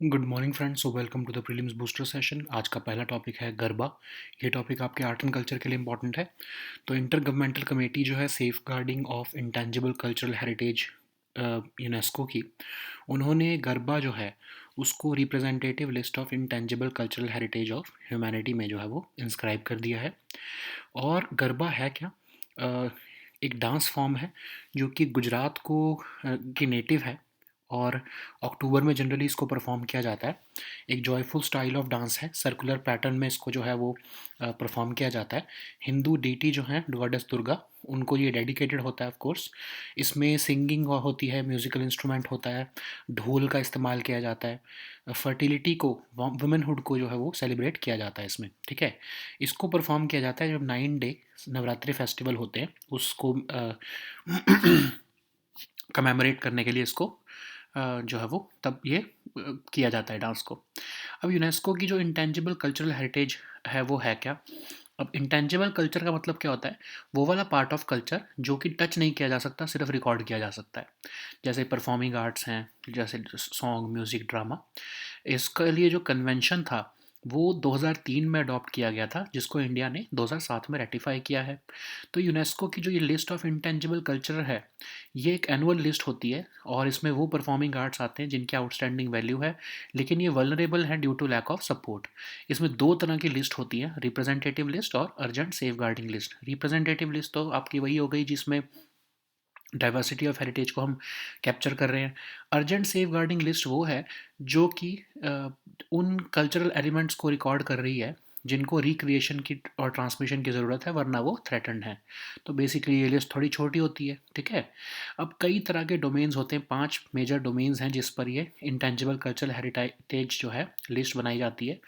Good morning friends, welcome to the prelims booster session. आज का पहला टॉपिक है गरबा। ये टॉपिक आपके आर्ट एंड कल्चर के लिए इंपॉर्टेंट है। तो इंटर गवर्नमेंटल कमेटी जो है safeguarding of intangible cultural heritage UNESCO की, उन्होंने गरबा जो है उसको representative list of intangible cultural heritage of humanity में जो है वो इंस्क्राइब कर दिया है। और गरबा है क्या? अ, एक डांस फॉर्म है जो कि गुजरात की नेटिव है और अक्टूबर में जनरली इसको परफॉर्म किया जाता है। एक जॉयफुल स्टाइल ऑफ डांस है, सर्कुलर पैटर्न में इसको जो है वो परफॉर्म किया जाता है। हिंदू डीटी जो हैं गॉडेस दुर्गा, उनको ये डेडिकेटेड होता है ऑफ कोर्स। इसमें सिंगिंग होती है, म्यूजिकल इंस्ट्रूमेंट होता है, ढोल का इस्तेमाल किया जाता है। फर्टिलिटी को, वुमेनहुड को जो है वो सेलिब्रेट किया जाता है इसमें, ठीक है। इसको परफॉर्म किया जाता है जब 9 डे नवरात्रि फेस्टिवल होते हैं, उसको कमेमोरेट करने के लिए इसको जो है वो तब ये किया जाता है डांस को। अब यूनेस्को की जो इंटेंजिबल कल्चरल हेरिटेज है वो है क्या? अब इंटेंजिबल कल्चर का मतलब क्या होता है? वो वाला पार्ट ऑफ कल्चर जो कि टच नहीं किया जा सकता, सिर्फ रिकॉर्ड किया जा सकता है। जैसे परफॉर्मिंग आर्ट्स हैं, जैसे सॉन्ग, म्यूज़िक, ड्रामा। इसके लिए जो कन्वेंशन था वो 2003 में अडॉप्ट किया गया था, जिसको इंडिया ने 2007 में रेटिफाई किया है। तो यूनेस्को की जो ये लिस्ट ऑफ इंटेंजिबल कल्चर है, ये एक एनुअल लिस्ट होती है और इसमें वो परफॉर्मिंग आर्ट्स आते हैं जिनकी आउटस्टैंडिंग वैल्यू है, लेकिन ये वल्नरेबल है due to lack of support. इसमें दो तरह की लिस्ट होती है, रिप्रेजेंटेटिव लिस्ट और urgent safeguarding list. Representative list तो आपकी वही हो गई जिसमें डाइवर्सिटी ऑफ हेरिटेज को हम कैप्चर कर रहे हैं। अर्जेंट सेफ गार्डिंग लिस्ट वो है जो कि उन कल्चरल एलिमेंट्स को रिकॉर्ड कर रही है जिनको रिक्रिएशन की और ट्रांसमिशन की ज़रूरत है, वरना वो थ्रेटन्ड है। तो बेसिकली ये लिस्ट थोड़ी छोटी होती है, ठीक है। अब कई तरह के डोमेन्स होते हैं, 5 मेजर डोमेन्स हैं जिस पर ये इंटेंजिबल कल्चरल हेरिटेज जो है लिस्ट बनाई जाती है।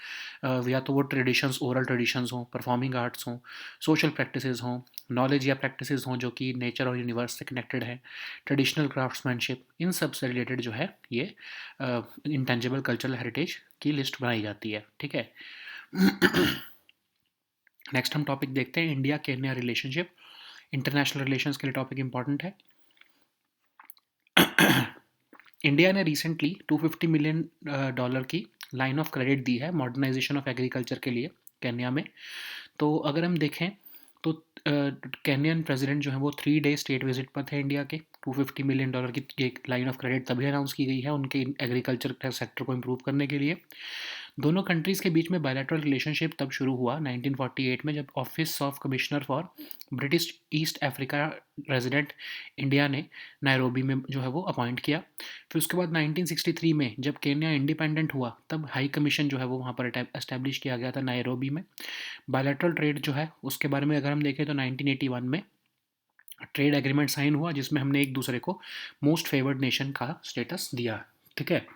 या तो वो ट्रेडिशंस, ओरल ट्रेडिशंस हों, परफॉर्मिंग आर्ट्स हों, सोशल प्रैक्टिसेस हों, नॉलेज या प्रैक्टिसेस हों जो कि नेचर और यूनिवर्स से कनेक्टेड है, ट्रेडिशनल क्राफ्ट्समैनशिप, इन सब से रिलेटेड जो है ये इंटेंजिबल कल्चरल हेरिटेज की लिस्ट बनाई जाती है, ठीक है। नेक्स्ट हम टॉपिक देखते हैं, India Kenya relationship. International relations के लिए टॉपिक इंपॉर्टेंट है। इंडिया ने रिसेंटली $250 मिलियन की लाइन ऑफ क्रेडिट दी है मॉडर्नाइजेशन ऑफ एग्रीकल्चर के लिए केन्या में। तो अगर हम देखें तो केन्यन प्रेसिडेंट जो है वो 3 डे स्टेट विजिट पर थे इंडिया के। $250 मिलियन की एक लाइन ऑफ क्रेडिट तभी अनाउंस की गई है उनके एग्रीकल्चर सेक्टर को इम्प्रूव करने के लिए। दोनों कंट्रीज़ के बीच में बायलैटरल रिलेशनशिप तब शुरू हुआ 1948 में, जब office of commissioner for British east Africa resident India ने नायरोबी में जो है वो अपॉइंट किया। फिर उसके बाद 1963 में जब केन्या इंडिपेंडेंट हुआ, तब हाई कमीशन जो है वो वहाँ पर एस्टैब्लिश किया गया था नायरोबी में। बायलैटरल ट्रेड जो है उसके बारे में अगर हम देखें तो 1981 में ट्रेड एग्रीमेंट साइन हुआ जिसमें हमने एक दूसरे को मोस्ट फेवर्ड नेशन का स्टेटस दिया, ठीक है।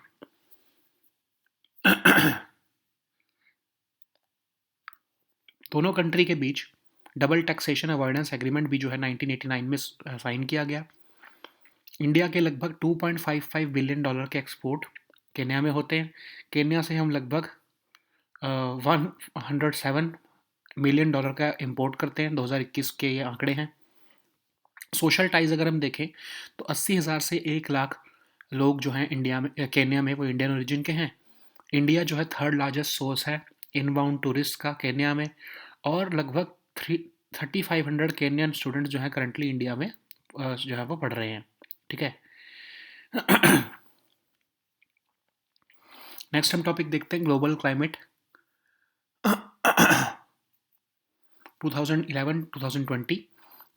दोनों कंट्री के बीच डबल टैक्सेशन अवॉइडेंस एग्रीमेंट भी जो है 1989 में साइन किया गया। इंडिया के लगभग $2.55 बिलियन के एक्सपोर्ट केन्या में होते हैं। केन्या से हम लगभग $107 मिलियन का इंपोर्ट करते हैं। 2021 के ये आंकड़े हैं। सोशल टाइज अगर हम देखें तो 80,000 से 1 लाख लोग जो हैं इंडिया में, केन्या में, वो इंडियन ओरिजिन के हैं। इंडिया जो है थर्ड लार्जेस्ट सोर्स है इनबाउंड टूरिस्ट का केन्या में, और लगभग 3500 केन्यन स्टूडेंट्स जो हैं करंटली इंडिया में जो है वो पढ़ रहे हैं, ठीक है। नेक्स्ट हम टॉपिक देखते हैं, ग्लोबल क्लाइमेट 2011-2020।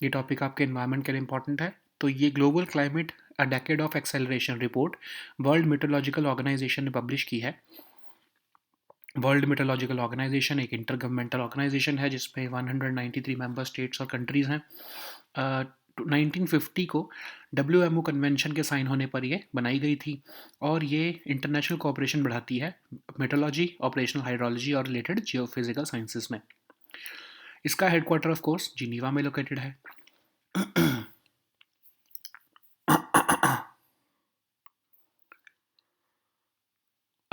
ये टॉपिक आपके एनवायरनमेंट के लिए इंपॉर्टेंट है। तो ये global climate a decade of acceleration report world meteorological organization ने पब्लिश की है। वर्ल्ड मेट्रोलॉजिकल ऑर्गेनाइजेशन एक इंटर गवर्नमेंटल ऑर्गेनाइजेशन है जिसमें 193 मेंबर स्टेट्स और कंट्रीज़ हैं। 1950 को WMO कन्वेंशन के साइन होने पर ये बनाई गई थी और ये इंटरनेशनल कोऑपरेशन बढ़ाती है मेट्रोलॉजी, ऑपरेशनल हाइड्रोलॉजी और रिलेटेड जियोफिजिकल साइंसेस में। इसका हेडक्वार्टर ऑफ कोर्स जिनीवा में लोकेटेड है।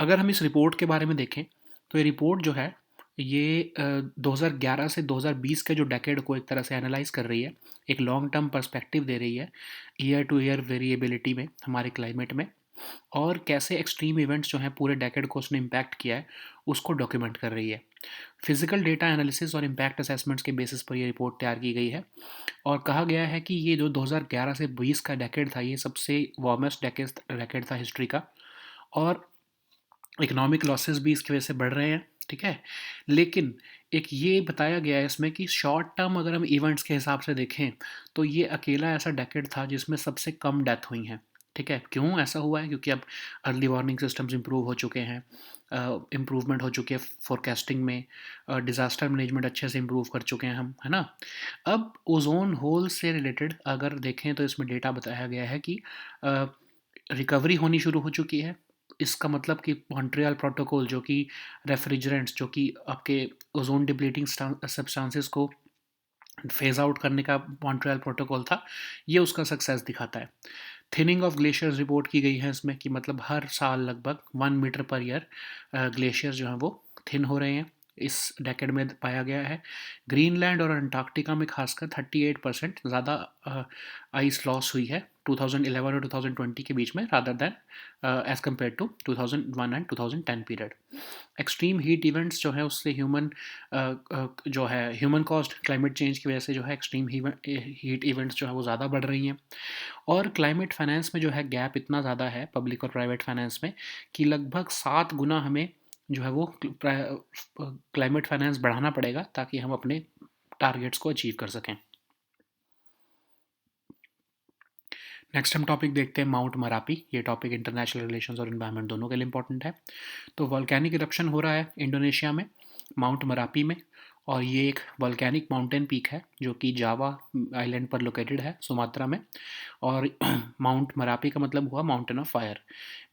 अगर हम इस रिपोर्ट के बारे में देखें तो ये रिपोर्ट जो है ये 2011 से 2020 के जो डेकेड को एक तरह से एनालाइज कर रही है, एक लॉन्ग टर्म पर्सपेक्टिव दे रही है ईयर टू ईयर वेरिएबिलिटी में हमारे क्लाइमेट में। और कैसे एक्सट्रीम इवेंट्स जो हैं पूरे डेकेड को उसने इम्पैक्ट किया है, उसको डॉक्यूमेंट कर रही है। फिजिकल डेटा एनालिसिस और इम्पैक्ट असेसमेंट्स के बेसिस पर ये रिपोर्ट तैयार की गई है और कहा गया है कि ये जो 2011 से 20 का डेकेड था, ये सबसे वार्मेस्ट डेकेड था हिस्ट्री का, और इकोनॉमिक लॉसेस भी इसकी वजह से बढ़ रहे हैं, ठीक है। लेकिन एक ये बताया गया है इसमें कि शॉर्ट टर्म अगर हम इवेंट्स के हिसाब से देखें तो ये अकेला ऐसा डेकेड था जिसमें सबसे कम डेथ हुई हैं, ठीक है। क्यों ऐसा हुआ है? क्योंकि अब अर्ली वार्निंग सिस्टम्स इंप्रूव हो चुके हैं, इम्प्रूवमेंट हो चुकी है फोरकास्टिंग में, डिज़ास्टर मैनेजमेंट अच्छे से इम्प्रूव कर चुके हैं हम, है ना। अब ओजोन होल से रिलेटेड अगर देखें तो इसमें डेटा बताया गया है कि रिकवरी होनी शुरू हो चुकी है। इसका मतलब कि मॉन्ट्रियल प्रोटोकॉल जो कि रेफ्रिजरेंट्स जो कि आपके ओजोन डिप्लीटिंग सब्सटेंसेस को फेज आउट करने का मॉन्ट्रियल प्रोटोकॉल था, ये उसका सक्सेस दिखाता है। थिनिंग ऑफ ग्लेशियर्स रिपोर्ट की गई है इसमें कि मतलब हर साल लगभग 1 मीटर पर ईयर ग्लेशियर्स जो हैं वो थिन हो रहे हैं, इस डेकेड में पाया गया है। ग्रीनलैंड और अंटार्कटिका में खासकर 38% ज़्यादा आइस लॉस हुई है 2011 और 2020 के बीच में, rather than as compare to 2001 and 2010 period. Extreme heat events जो है उससे जो है ह्यूमन कॉज्ड क्लाइमेट चेंज की वजह से जो है एक्सट्रीम हीट इवेंट्स जो है वो ज़्यादा बढ़ रही हैं। और क्लाइमेट फाइनेंस में जो है गैप इतना ज़्यादा है पब्लिक और प्राइवेट फाइनेंस में कि लगभग 7 गुना हमें जो है वो क्लाइमेट फाइनेंस बढ़ाना पड़ेगा ताकि हम अपने टारगेट्स को अचीव कर सकें। नेक्स्ट हम टॉपिक देखते हैं माउंट मरापी। ये टॉपिक इंटरनेशनल रिलेशंस और इन्वायरमेंट दोनों के लिए इंपॉर्टेंट है। तो वॉल्केनिक इरप्शन हो रहा है इंडोनेशिया में, माउंट मरापी में, और ये एक वॉल्केनिक माउंटेन पीक है जो कि जावा आइलैंड पर लोकेटेड है, सुमात्रा में। और माउंट मरापी का मतलब हुआ mountain of fire.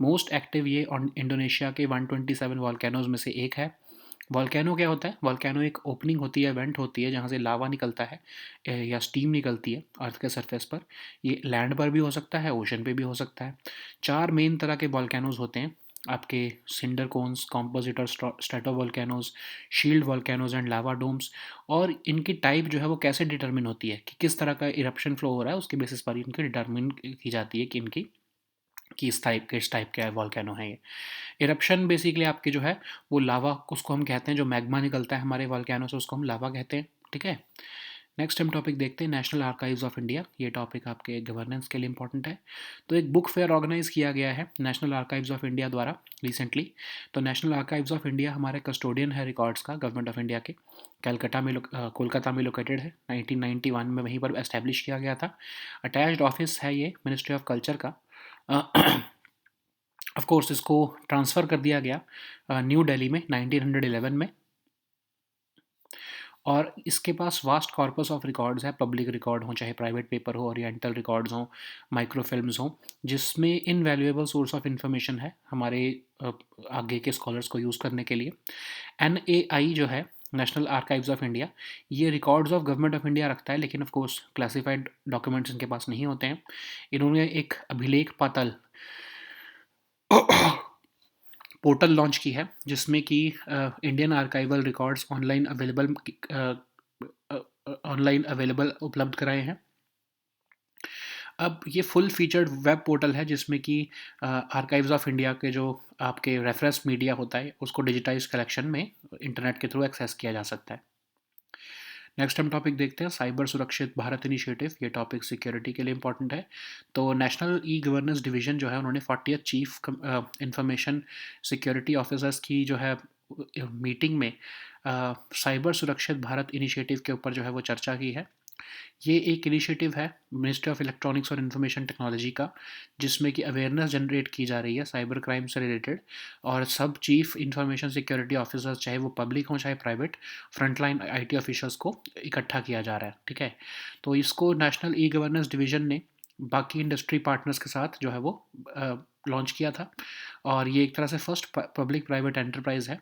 Most active ये इंडोनेशिया के 127 वॉल्केनोज में से एक है। वॉल्केनो क्या होता है? वॉल्केनो एक ओपनिंग होती है, इवेंट होती है जहाँ से लावा निकलता है या स्टीम निकलती है अर्थ के सरफेस पर। ये लैंड पर भी हो सकता है, ओशन पे भी हो सकता है। 4 मेन तरह के वॉल्केनोज होते हैं आपके: सिंडर कोन्स, कॉम्पोजिट और स्ट्रेटोवॉल्केनोज, शील्ड वॉल्केनोज एंड लावा डोम्स। और इनकी टाइप जो है वो कैसे डिटरमिन होती है कि किस तरह का इरप्शन फ्लो हो रहा है, उसके बेसिस पर इनकी डिटरमिन की जाती है कि इनकी कि इस टाइप का वॉल्केनो है ये। इरप्शन बेसिकली आपके जो है वो लावा, उसको हम कहते हैं, जो मैग्मा निकलता है हमारे वॉल्केनो से उसको हम लावा कहते हैं, ठीक है। नेक्स्ट हम टॉपिक देखते हैं नेशनल आर्काइव्स ऑफ इंडिया। ये टॉपिक आपके गवर्नेंस के लिए इंपॉर्टेंट है। तो एक बुक फेयर ऑर्गेनाइज किया गया है नेशनल आर्काइव्स ऑफ इंडिया द्वारा रिसेंटली। तो नेशनल आर्काइव्स ऑफ इंडिया हमारे कस्टोडियन है रिकॉर्ड्स का, गवर्नमेंट ऑफ इंडिया के। कोलकाता में लोकेटेड है, 1991 में वहीं पर एस्टेब्लिश किया गया था। अटैच्ड ऑफिस है ये मिनिस्ट्री ऑफ कल्चर का। ऑफ कोर्स इसको ट्रांसफ़र कर दिया गया न्यू दिल्ली में 1911 में। और इसके पास वास्ट कॉर्पस ऑफ रिकॉर्ड्स है, पब्लिक रिकॉर्ड हो चाहे प्राइवेट पेपर हो, ओरिएंटल रिकॉर्ड्स हों, माइक्रोफिल्म्स हों, जिसमें इनवैल्यूएबल सोर्स ऑफ इंफॉर्मेशन है हमारे आगे के स्कॉलर्स को यूज़ करने के लिए। NAI जो है, नेशनल आर्काइव्स ऑफ इंडिया, ये records of government of India रखता है, लेकिन ऑफ कोर्स क्लासिफाइड डॉक्यूमेंट्स इनके पास नहीं होते हैं। इन्होंने एक अभिलेख पातल पोर्टल लॉन्च की है जिसमें कि Indian archival records online available उपलब्ध कराए हैं। अब ये फुल फीचर्ड वेब पोर्टल है जिसमें कि आर्काइव्स ऑफ इंडिया के जो आपके रेफरेंस मीडिया होता है उसको डिजिटाइज कलेक्शन में इंटरनेट के थ्रू एक्सेस किया जा सकता है। नेक्स्ट हम टॉपिक देखते हैं साइबर सुरक्षित भारत इनिशिएटिव। ये टॉपिक सिक्योरिटी के लिए इंपॉर्टेंट है। तो नेशनल ई गवर्नेंस डिवीजन जो है उन्होंने 40th chief information security officers की जो है मीटिंग में साइबर सुरक्षित भारत इनिशिएटिव के ऊपर जो है वो चर्चा की है। ये एक इनिशिएटिव है मिनिस्ट्री ऑफ इलेक्ट्रॉनिक्स और इन्फॉर्मेशन टेक्नोलॉजी का, जिसमें कि अवेयरनेस जनरेट की जा रही है साइबर क्राइम से रिलेटेड। और सब चीफ इंफॉर्मेशन सिक्योरिटी ऑफिसर्स, चाहे वो पब्लिक हों चाहे प्राइवेट, फ्रंटलाइन IT ऑफिसर्स को इकट्ठा किया जा रहा है, ठीक है। तो इसको नेशनल ई गवर्नेंस डिवीजन ने बाकी इंडस्ट्री पार्टनर्स के साथ जो है वो लॉन्च किया था। और ये एक तरह से फर्स्ट पब्लिक प्राइवेट एंटरप्राइज है।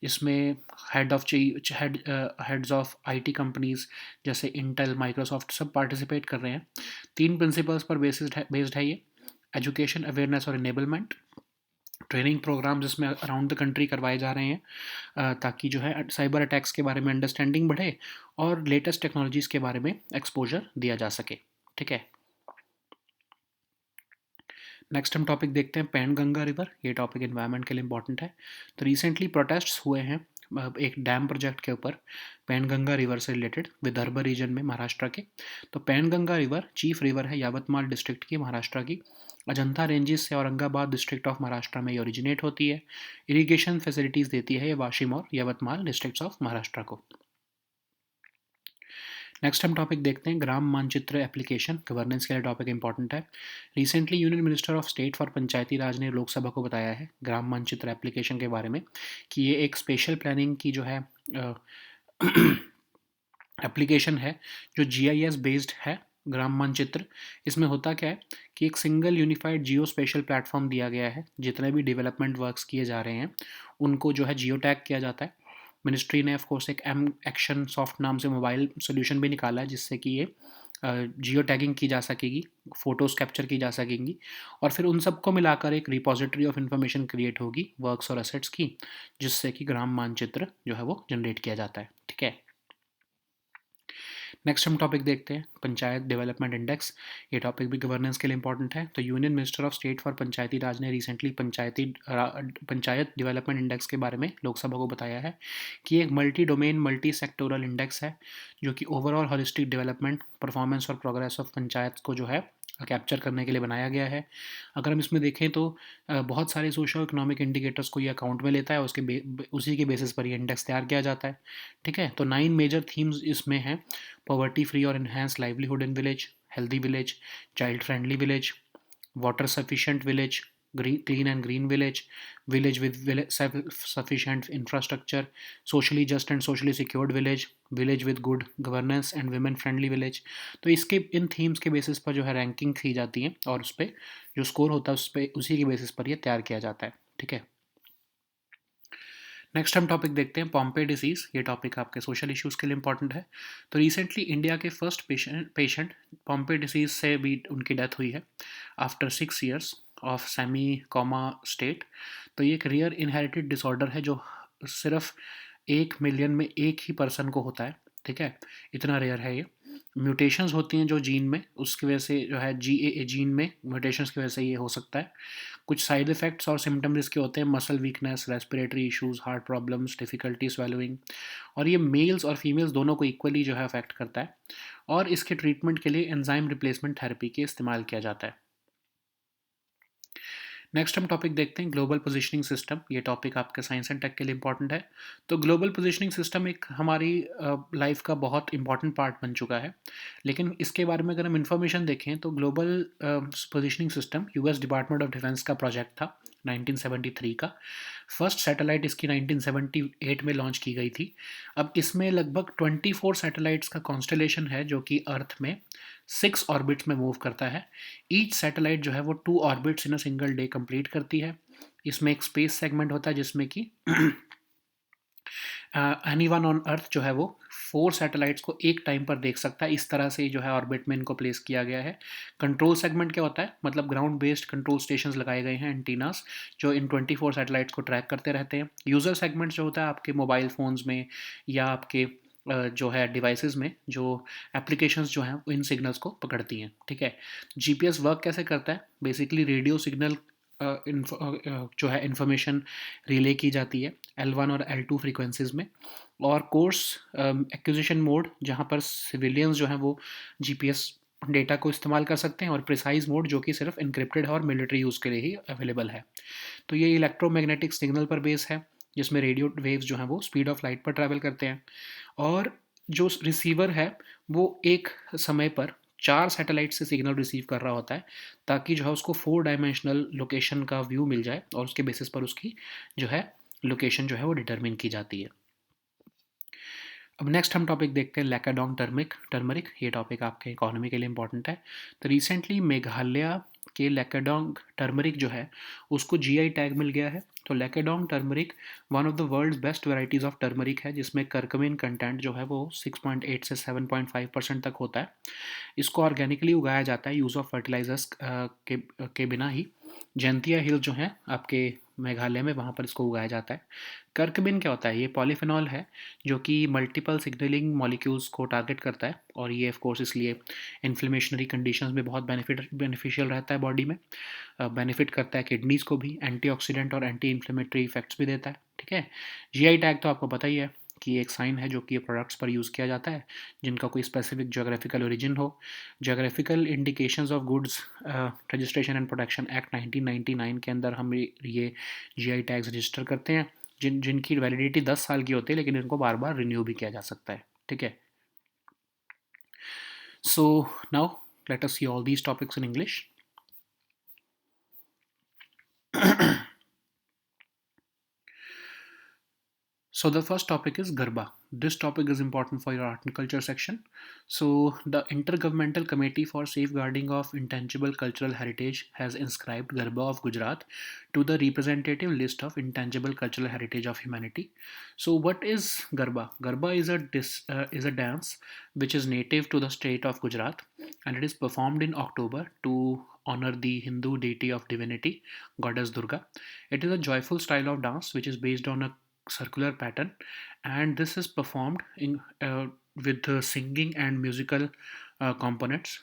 इसमें हेड्स ऑफ IT कंपनीज जैसे इंटेल, माइक्रोसॉफ्ट सब पार्टिसिपेट कर रहे हैं। 3 प्रिंसिपल्स पर बेस्ड है ये: एजुकेशन, अवेयरनेस और इनेबलमेंट। ट्रेनिंग प्रोग्राम जिसमें अराउंड द कंट्री करवाए जा रहे हैं ताकि जो है साइबर अटैक्स के बारे में अंडरस्टैंडिंग बढ़े और लेटेस्ट टेक्नोलॉजीज़ के बारे में एक्सपोजर दिया जा सके, ठीक है। नेक्स्ट हम टॉपिक देखते हैं पैनगंगा रिवर। ये टॉपिक एनवायरनमेंट के लिए इंपॉर्टेंट है। तो रिसेंटली प्रोटेस्ट्स हुए हैं एक डैम प्रोजेक्ट के ऊपर पैनगंगा रिवर से रिलेटेड विदर्भ रीजन में महाराष्ट्र के। तो पैनगंगा रिवर चीफ रिवर है यावतमाल डिस्ट्रिक्ट की, महाराष्ट्र की। अजंता रेंजेस से औरंगाबाद डिस्ट्रिक्ट ऑफ महाराष्ट्र में ये ओरिजिनेट होती है। इरिगेशन फैसिलिटीज़ देती है ये वाशिम और यावतमाल डिस्ट्रिक्ट्स ऑफ महाराष्ट्र को। नेक्स्ट हम टॉपिक देखते हैं ग्राम मानचित्र एप्लीकेशन। गवर्नेंस के लिए टॉपिक इंपॉर्टेंट है। Recently union minister of state for Panchayati Raj ने लोकसभा को बताया है ग्राम मानचित्र एप्लीकेशन के बारे में कि ये एक स्पेशल प्लानिंग की जो है एप्लीकेशन है जो जीआईएस बेस्ड है। ग्राम मानचित्र, इसमें होता क्या है कि एक सिंगल यूनिफाइड जियो स्पेशल प्लेटफॉर्म दिया गया है। जितने भी डेवलपमेंट वर्क्स किए जा रहे हैं उनको जो है जियो टैग किया जाता है। मिनिस्ट्री ने ऑफ कोर्स एक एम एक्शन सॉफ्ट नाम से मोबाइल सोल्यूशन भी निकाला है जिससे कि ये जियो टैगिंग की जा सकेगी, फ़ोटोज़ कैप्चर की जा सकेंगी और फिर उन सबको मिलाकर एक रिपॉजिटरी ऑफ इंफॉर्मेशन क्रिएट होगी वर्क्स और असेट्स की, जिससे कि ग्राम मानचित्र जो है वो जनरेट किया जाता है। ठीक है। नेक्स्ट हम टॉपिक देखते हैं पंचायत डेवलपमेंट इंडेक्स। ये टॉपिक भी गवर्नेंस के लिए इंपॉर्टेंट है। तो union minister of state for Panchayati Raj ने रिसेंटली पंचायत डेवलपमेंट इंडेक्स के बारे में लोकसभा को बताया है कि एक multi domain multi sectoral index है जो कि ओवरऑल हॉलिस्टिक डेवलपमेंट परफॉर्मेंस और प्रोग्रेस ऑफ पंचायत को जो है कैप्चर करने के लिए बनाया गया है। अगर हम इसमें देखें तो बहुत सारे सोशो इकोनॉमिक इंडिकेटर्स को ये अकाउंट में लेता है, उसी के बेसिस पर ये इंडेक्स तैयार किया जाता है। ठीक है। तो 9 मेजर थीम्स इसमें हैं: poverty free or enhanced livelihood in village, healthy village, child friendly village, water sufficient village, clean and green village, village with sufficient infrastructure, socially just and socially secured village, village with good governance and women friendly village। तो इसके इन themes के basis पर जो है ranking की जाती है और उस पर जो स्कोर होता है उसी के बेसिस पर ये तैयार किया जाता है। ठीक है। नेक्स्ट हम टॉपिक देखते हैं पॉम्पे डिसीज़। ये टॉपिक आपके सोशल इश्यूज़ के लिए इंपॉर्टेंट है। तो रिसेंटली इंडिया के फर्स्ट पेशेंट पॉम्पे डिसीज़ से भी उनकी डेथ हुई है after 6 years of semi coma state. तो ये एक रेयर इनहेरिटेड डिसऑर्डर है जो सिर्फ 1 मिलियन में एक ही पर्सन को होता है। ठीक है, इतना रेयर है ये। म्यूटेशंस होती हैं जो जीन में, उसकी वजह से जो है जीन में म्यूटेशंस की वजह से ये हो सकता है। कुछ साइड इफ़ेक्ट्स और सिम्टम्स इसके होते हैं: muscle weakness, respiratory issues, heart problems, difficulty swallowing. और ये मेल्स और फीमेल्स दोनों को इक्वली जो है अफेक्ट करता है और इसके ट्रीटमेंट के लिए एंजाइम रिप्लेसमेंट थेरेपी के इस्तेमाल किया जाता है। नेक्स्ट हम टॉपिक देखते हैं ग्लोबल पोजीशनिंग सिस्टम। ये टॉपिक आपके साइंस एंड टेक के लिए इंपॉर्टेंट है। तो ग्लोबल पोजीशनिंग सिस्टम एक हमारी लाइफ का बहुत इंपॉर्टेंट पार्ट बन चुका है। लेकिन इसके बारे में अगर हम इंफॉर्मेशन देखें तो global positioning system US department of defence का प्रोजेक्ट था 1973 का। फर्स्ट सैटेलाइट इसकी 1978 में लॉन्च की गई थी। अब इसमें लगभग 24 सैटेलाइट्स का कॉन्स्टलेशन है जो कि अर्थ में 6 ऑर्बिट्स में मूव करता है। ईच सैटेलाइट जो है वो 2 orbits in a single day complete करती है। इसमें एक स्पेस सेगमेंट होता है जिसमें कि एनी वन ऑन अर्थ जो है वो 4 सैटेलाइट्स को एक टाइम पर देख सकता है। इस तरह से जो है ऑर्बिट में इनको प्लेस किया गया है। कंट्रोल सेगमेंट क्या होता है, मतलब ग्राउंड बेस्ड कंट्रोल स्टेशंस लगाए गए हैं, एंटीनास, जो इन 24 सैटेलाइट्स को ट्रैक करते रहते हैं। यूज़र सेगमेंट जो होता है आपके मोबाइल फ़ोन्स में या आपके जो है डिवाइसेस में जो एप्लीकेशंस जो हैं इन सिग्नल्स को पकड़ती हैं। ठीक है। जीपीएस वर्क कैसे करता है, बेसिकली रेडियो सिग्नल जो है इंफॉर्मेशन रिले की जाती है L1 और L2 फ्रीक्वेंसीज़ में, और कोर्स एक्विजिशन मोड जहाँ पर सिविलियंस जो हैं वो जीपीएस डेटा को इस्तेमाल कर सकते हैं, और प्रिसाइज मोड जो कि सिर्फ इनक्रिप्टेड है और मिलिट्री यूज़ के लिए ही अवेलेबल है। तो ये इलेक्ट्रोमैग्नेटिक सिग्नल पर बेस है जिसमें रेडियो वेव्स जो हैं वो स्पीड ऑफ लाइट पर ट्रैवल करते हैं, और जो रिसीवर है वो एक समय पर 4 सैटेलाइट से सिग्नल रिसीव कर रहा होता है ताकि जो है उसको 4 डायमेंशनल लोकेशन का व्यू मिल जाए और उसके बेसिस पर उसकी जो है लोकेशन जो है वो डिटरमिन की जाती है। अब नेक्स्ट हम टॉपिक देखते हैं लैकाडोंग टर्मरिक। ये टॉपिक आपके इकोनॉमी के लिए इंपॉर्टेंट है। तो रिसेंटली मेघालय के लैकाडोंग टर्मरिक जो है उसको जीआई टैग मिल गया है। तो Lakadong turmeric one of the world's best varieties of turmeric है जिसमें कर्कमिन कंटेंट जो है वो 6.8 से 7.5% तक होता है। इसको ऑर्गेनिकली उगाया जाता है यूज़ ऑफ फर्टिलाइजर्स के बिना ही। जयंतिया हिल जो हैं आपके मेघालय में, वहाँ पर इसको उगाया जाता है। कर्कबिन क्या होता है? ये पॉलीफेनॉल है जो कि मल्टीपल सिग्नलिंग मॉलिक्यूल्स को टारगेट करता है, और ये ऑफ कोर्स इसलिए इन्फ्लेमेशनरी कंडीशंस में बहुत बेनिफिशियल रहता है बॉडी में। बेनिफिट करता है किडनीज़ को भी, एंटीऑक्सीडेंट और एंटी इन्फ्लेमेटरी इफेक्ट्स भी देता है, ठीक है। जीआई टैग तो आपको पता ही है कि एक साइन है जो कि प्रोडक्ट्स पर यूज़ किया जाता है जिनका कोई स्पेसिफिक जोग्राफिकल ओरिजिन हो। Geographical indications of goods registration and protection act 1999 के अंदर हम ये जीआई टैग्स रजिस्टर करते हैं, जिनकी वैलिडिटी 10 साल की होती है, लेकिन इनको बार बार रिन्यू भी किया जा सकता है, ठीक है। So now let us see all these topics in English. So the first topic is Garba. This topic is important for your art and culture section. So the Intergovernmental Committee for Safeguarding of Intangible Cultural Heritage has inscribed Garba of Gujarat to the representative list of intangible cultural heritage of humanity. So what is Garba? Garba is a dance which is native to the state of Gujarat, and it is performed in October to honor the Hindu deity of divinity, goddess Durga. It is a joyful style of dance which is based on a circular pattern, and this is performed in with singing and musical components,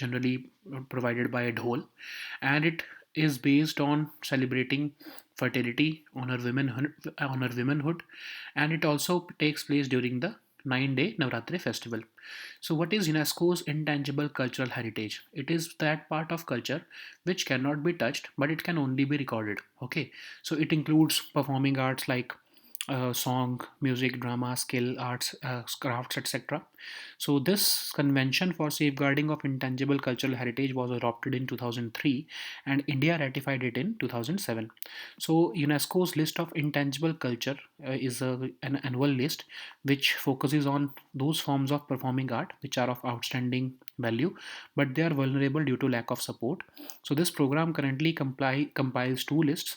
generally provided by a dhol, and it is based on celebrating fertility, honor womanhood, and it also takes place during the 9-day Navratri festival. So, what is UNESCO's intangible cultural heritage? It is that part of culture which cannot be touched, but it can only be recorded. Okay, so it includes performing arts like song, music, drama, skill, arts, crafts, etc. So, this convention for safeguarding of intangible cultural heritage was adopted in 2003, and India ratified it in 2007. So, UNESCO's list of intangible culture an annual list which focuses on those forms of performing art which are of outstanding value, but they are vulnerable due to lack of support. So, this program currently compiles two lists.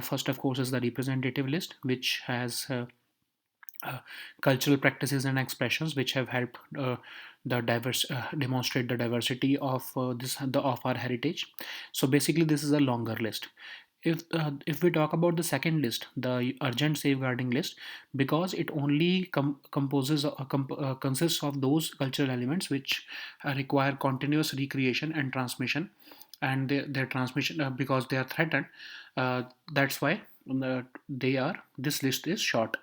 First, of course, is the representative list, which has uh, cultural practices and expressions which have helped the diverse demonstrate the diversity of of our heritage. So basically, this is a longer list. If we talk about the second list, the urgent safeguarding list, because it only consists of those cultural elements which require continuous recreation and transmission, and their transmission, because they are threatened, that's why this list is short.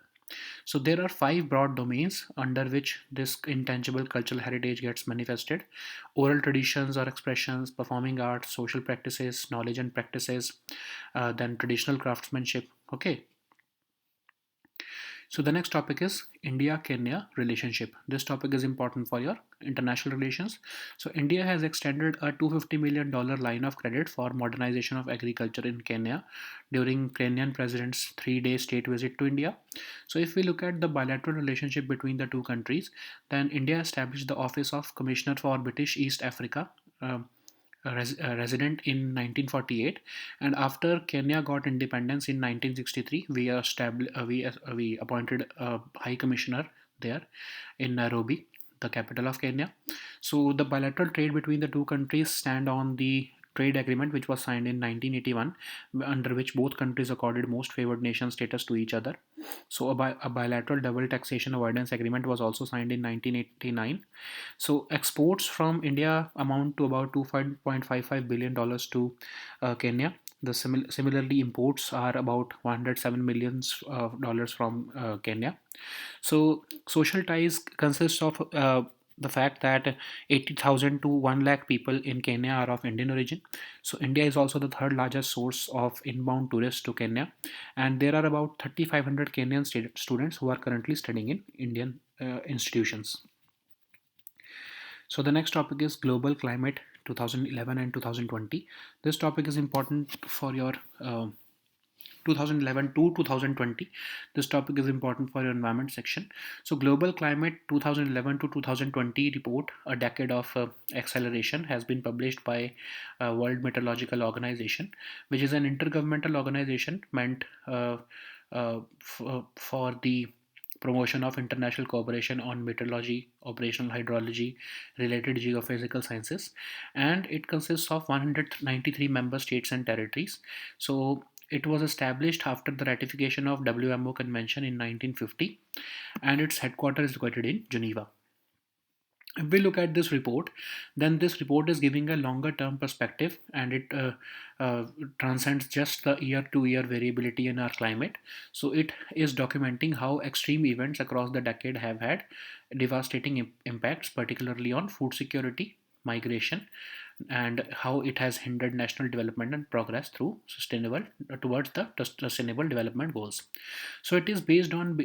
So there are five broad domains under which this intangible cultural heritage gets manifested: oral traditions or expressions, performing arts, social practices, knowledge and practices, then traditional craftsmanship. Okay, so the next topic is India-Kenya relationship. This topic is important for your international relations. So India has extended a $250 million line of credit for modernization of agriculture in Kenya during Kenyan president's 3-day state visit to India. So if we look at the bilateral relationship between the two countries, then India established the Office of Commissioner for British East Africa. Resident in 1948, and after Kenya got independence in 1963, we appointed a high commissioner there in Nairobi, the capital of Kenya. So the bilateral trade between the two countries stand on the trade agreement which was signed in 1981, under which both countries accorded most favored nation status to each other. So a bilateral double taxation avoidance agreement was also signed in 1989. So exports from India amount to about $2.55 billion to Kenya. Similarly, imports are about $107 million from Kenya. So social ties consists of the fact that 80,000 to 1 lakh people in Kenya are of Indian origin. So India is also the third largest source of inbound tourists to Kenya, and there are about 3,500 Kenyan students who are currently studying in Indian institutions. So the next topic is global climate 2011 and 2020. This topic is important for your 2011 to 2020. This topic is important for your environment section. So global climate 2011 to 2020 report, a decade of acceleration, has been published by World Meteorological Organization, which is an intergovernmental organization meant for the promotion of international cooperation on meteorology, operational hydrology, related geophysical sciences, and it consists of 193 member states and territories. So it was established after the ratification of WMO convention in 1950, and its headquarters is located in Geneva. If we look at this report, then this report is giving a longer term perspective, and it transcends just the year to year variability in our climate. So it is documenting how extreme events across the decade have had devastating impacts, particularly on food security, migration, and how it has hindered national development and progress through sustainable towards the sustainable development goals. So it is based on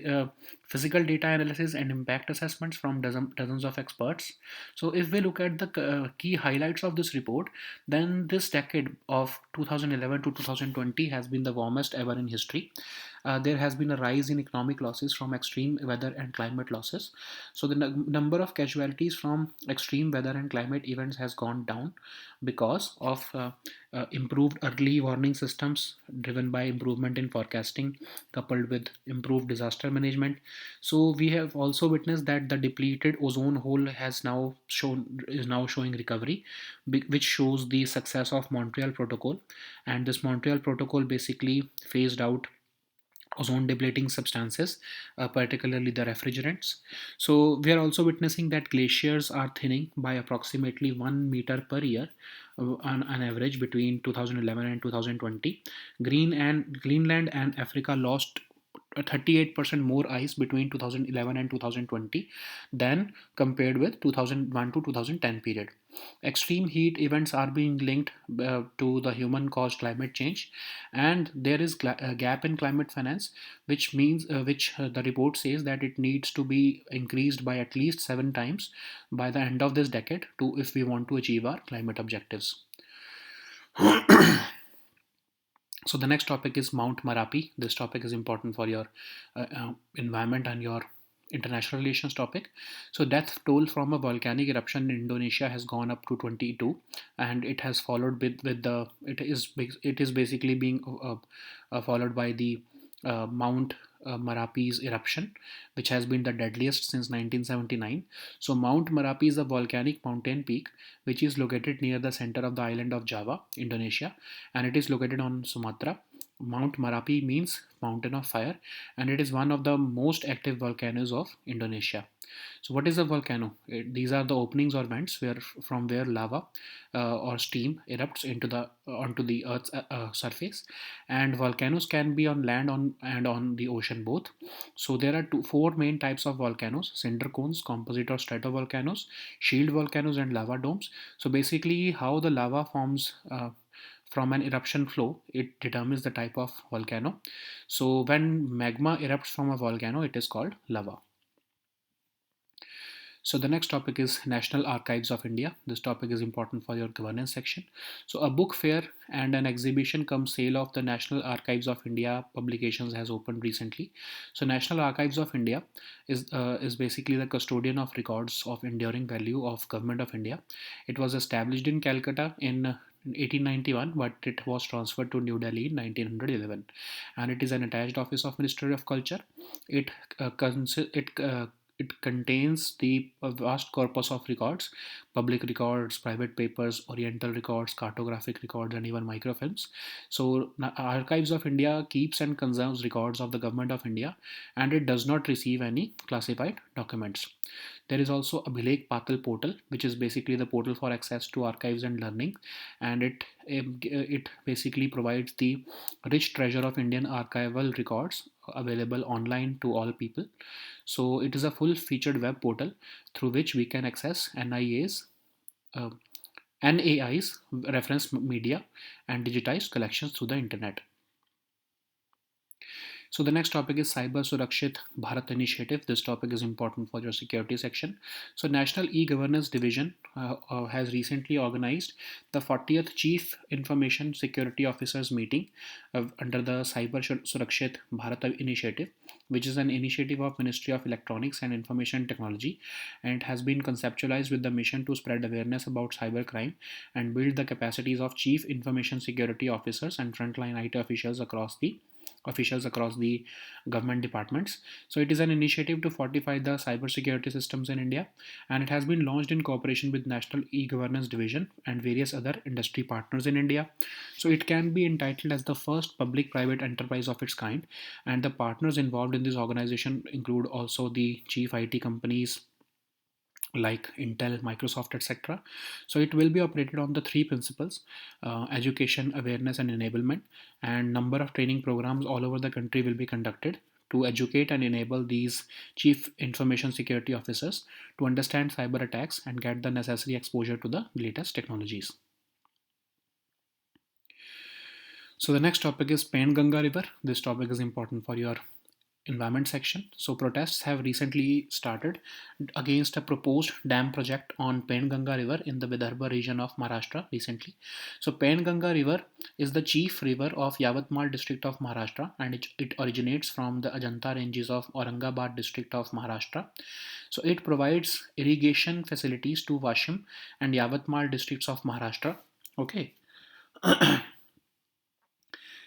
physical data analysis and impact assessments from dozens of experts. So if we look at the key highlights of this report, then this decade of 2011 to 2020 has been the warmest ever in history. There has been a rise in economic losses from extreme weather and climate losses. So the number of casualties from extreme weather and climate events has gone down because of improved early warning systems driven by improvement in forecasting coupled with improved disaster management. So we have also witnessed that the depleted ozone hole has now shown is now showing recovery, which shows the success of Montreal Protocol. And this Montreal Protocol basically phased out ozone depleting substances, particularly the refrigerants. So we are also witnessing that glaciers are thinning by approximately 1 meter per year on average between 2011 and 2020. Greenland and Africa lost 38% more ice between 2011 and 2020 than compared with 2001 to 2010 period. Extreme heat events are being linked to the human caused climate change, and there is a gap in climate finance, which means the report says that it needs to be increased by at least 7 times by the end of this decade to if we want to achieve our climate objectives. So the next topic is Mount Marapi. This topic is important for your environment and your international relations topic. So death toll from a volcanic eruption in Indonesia has gone up to 22, and it has followed with the it is basically being followed by the Mount Marapi's eruption, which has been the deadliest since 1979. So Mount Marapi is a volcanic mountain peak which is located near the center of the island of Java, Indonesia, and it is located on Sumatra. Mount Marapi means mountain of fire, and it is one of the most active volcanoes of Indonesia. So what is a volcano? These are the openings or vents from where lava or steam erupts onto the Earth's surface. And volcanoes can be on land and on the ocean both. So there are four main types of volcanoes: cinder cones, composite or stratovolcanoes, shield volcanoes, and lava domes. So basically, how the lava forms from an eruption flow, it determines the type of volcano. So when magma erupts from a volcano, it is called lava. So the next topic is National Archives of India. This topic is important for your governance section. So a book fair and an exhibition come sale of the National Archives of India publications has opened recently. So National Archives of India is basically the custodian of records of enduring value of Government of India. It was established in Calcutta in 1891, but it was transferred to New Delhi in 1911, and it is an attached office of Ministry of Culture. It it contains the vast corpus of records: public records, private papers, oriental records, cartographic records, and even microfilms. So Archives of India keeps and conserves records of the Government of India, and it does not receive any classified documents. There is also a Bhilek Patal portal, which is basically the portal for access to archives and learning, and it basically provides the rich treasure of Indian archival records available online to all people. So it is a full featured web portal through which we can access uh, NAI's reference media and digitized collections through the internet. So the next topic is Cyber Surakshit Bharat Initiative. This topic is important for your security section. So National E-Governance Division has recently organized the 40th Chief Information Security Officers meeting under the Cyber Surakshit Bharat Initiative, which is an initiative of Ministry of Electronics and Information Technology, and it has been conceptualized with the mission to spread awareness about cybercrime and build the capacities of Chief Information Security Officers and frontline IT officials across the officials across the government departments. So it is an initiative to fortify the cybersecurity systems in India, and it has been launched in cooperation with National E-Governance Division and various other industry partners in India. So it can be entitled as the first public-private enterprise of its kind, and the partners involved in this organization include also the chief IT companies like Intel, Microsoft, etc. So it will be operated on the three principles: education, awareness, and enablement. And number of training programs all over the country will be conducted to educate and enable these chief information security officers to understand cyber attacks and get the necessary exposure to the latest technologies. So the next topic is Pain-Ganga River. This topic is important for your environment section. So protests have recently started against a proposed dam project on Pain-Ganga River in the Vidarbha region of Maharashtra recently. So Pain-Ganga River is the chief river of Yavatmal district of Maharashtra, and it originates from the Ajanta ranges of Aurangabad district of Maharashtra. So it provides irrigation facilities to Washim and Yavatmal districts of Maharashtra. Okay.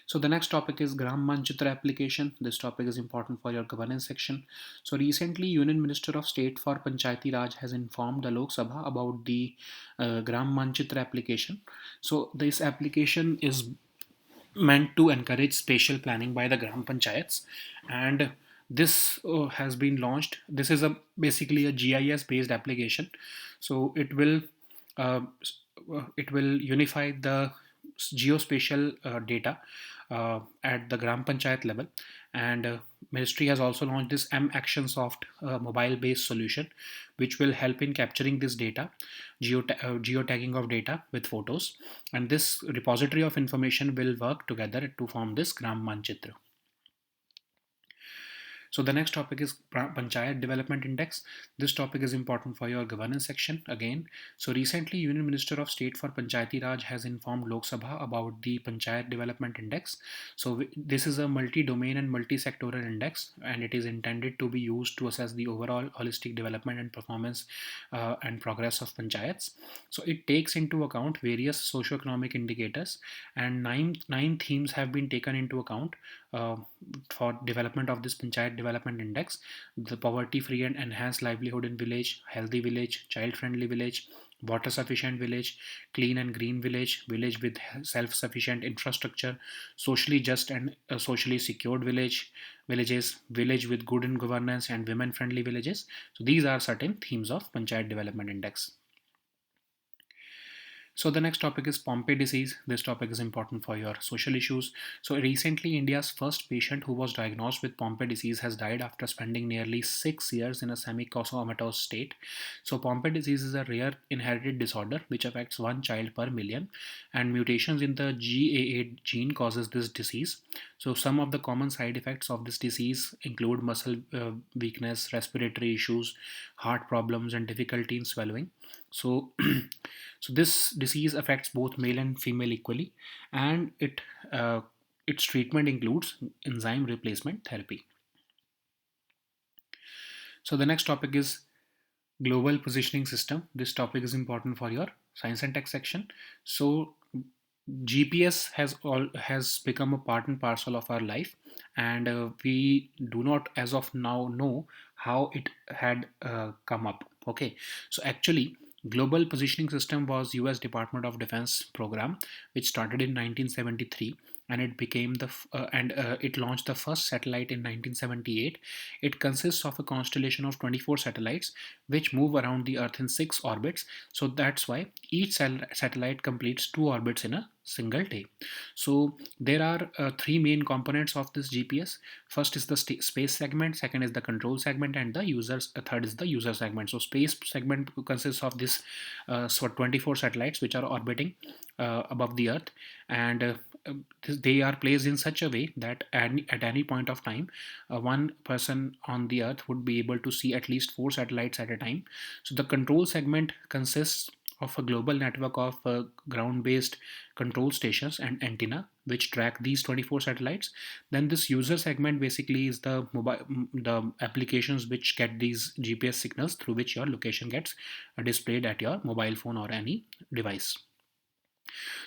So the next topic is Gram Manchitra application. This topic is important for your governance section. So recently, Union Minister of State for Panchayati Raj has informed the Lok Sabha about the Gram Manchitra application. So this application is meant to encourage spatial planning by the Gram Panchayats, and this has been launched. This is a basically a GIS based application. So uh, it will unify the geospatial data at the Gram Panchayat level, and Ministry has also launched this M Action Soft mobile based solution, which will help in capturing this data, geotagging of data with photos, and this repository of information will work together to form this Gram Manchitra. So the next topic is Panchayat Development Index. This topic is important for your governance section again. So recently, Union Minister of State for Panchayati Raj has informed Lok Sabha about the Panchayat Development Index. So this is a multi-domain and multi-sectoral index, and it is intended to be used to assess the overall holistic development and performance and progress of panchayats. So it takes into account various socio-economic indicators, and nine themes have been taken into account uh, for development of this Panchayat Development Index: the poverty-free and enhanced livelihood in village, healthy village, child-friendly village, water-sufficient village, clean and green village, village with self-sufficient infrastructure, socially just and socially secured villages, village with good in governance, and women-friendly villages. So these are certain themes of Panchayat Development Index. So the next topic is Pompe disease. This topic is important for your social issues. So recently, India's first patient who was diagnosed with Pompe disease has died after spending nearly 6 years in a semi-comatose state. So Pompe disease is a rare inherited disorder which affects one child per million, and mutations in the GAA gene causes this disease. So some of the common side effects of this disease include muscle weakness, respiratory issues, heart problems, and difficulty in swallowing. So so this disease affects both male and female equally, and its treatment includes enzyme replacement therapy. So the next topic is global positioning system. This topic is important for your science and tech section. So GPS has become a part and parcel of our life, and we do not as of now know how it had come up. Okay, so actually, global positioning system was US Department of Defense program, which started in 1973, and it launched the first satellite in 1978. It consists of a constellation of 24 satellites which move around the Earth in 6 orbits. So that's why each satellite completes 2 orbits in a single day. So there are three main components of this GPS. First is the space segment, second is the control segment, and third is the user segment. So space segment consists of this 24 satellites which are orbiting above the Earth, and they are placed in such a way that at any point of time, one person on the Earth would be able to see at least 4 satellites at a time. So the control segment consists of a global network of ground-based control stations and antenna which track these 24 satellites. Then this user segment basically is the applications which get these GPS signals through which your location gets displayed at your mobile phone or any device.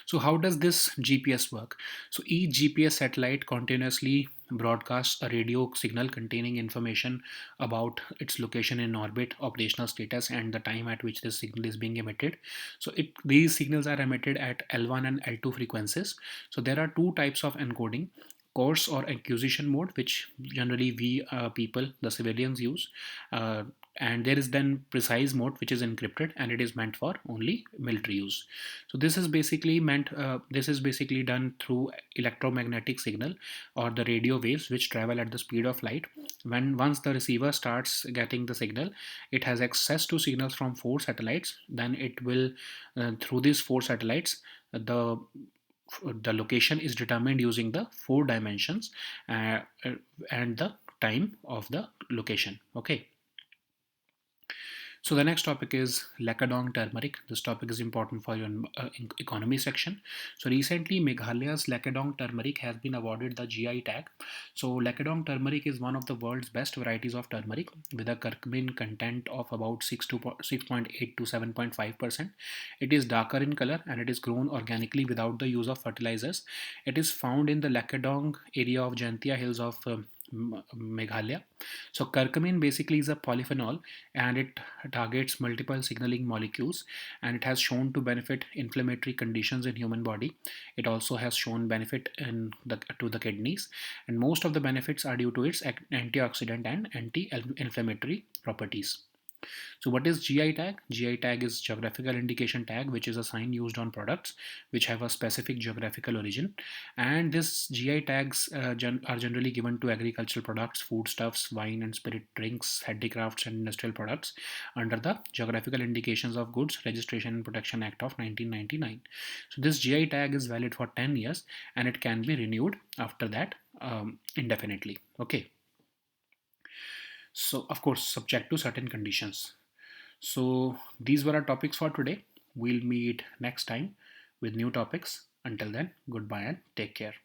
So how does this GPS work? So each GPS satellite continuously broadcasts a radio signal containing information about its location in orbit, operational status, and the time at which this signal is being emitted. So these signals are emitted at L1 and L2 frequencies. So there are two types of encoding: coarse or acquisition mode, which generally we people, the civilians, use. Uh, and there is then precise mode, which is encrypted, and it is meant for only military use. So this is basically done through electromagnetic signal or the radio waves which travel at the speed of light. When once the receiver starts getting the signal, it has access to signals from four satellites. Then it will through these four satellites, the the location is determined using the four dimensions, uh, uh, and the time of the location. Okay. So the next topic is Lakadong turmeric. This topic is important for your economy section. So recently, Meghalaya's Lakadong turmeric has been awarded the GI tag. So Lakadong turmeric is one of the world's best varieties of turmeric with a curcumin content of about 6.8 to 7.5%. It is darker in color and it is grown organically without the use of fertilizers. It is found in the Lakadong area of Jantia Hills of Meghalaya. So curcumin basically is a polyphenol and it targets multiple signaling molecules, and it has shown to benefit inflammatory conditions in human body. It also has shown benefit to the kidneys, and most of the benefits are due to its antioxidant and anti-inflammatory properties. So what is GI tag? GI tag is geographical indication tag, which is a sign used on products which have a specific geographical origin. And this GI tags are generally given to agricultural products, foodstuffs, wine and spirit drinks, handicrafts and industrial products under the Geographical Indications of Goods Registration and Protection Act of 1999. So this GI tag is valid for 10 years and it can be renewed after that indefinitely. Okay. So of course subject to certain conditions. So these were our topics for today. We'll meet next time with new topics. Until then, goodbye and take care.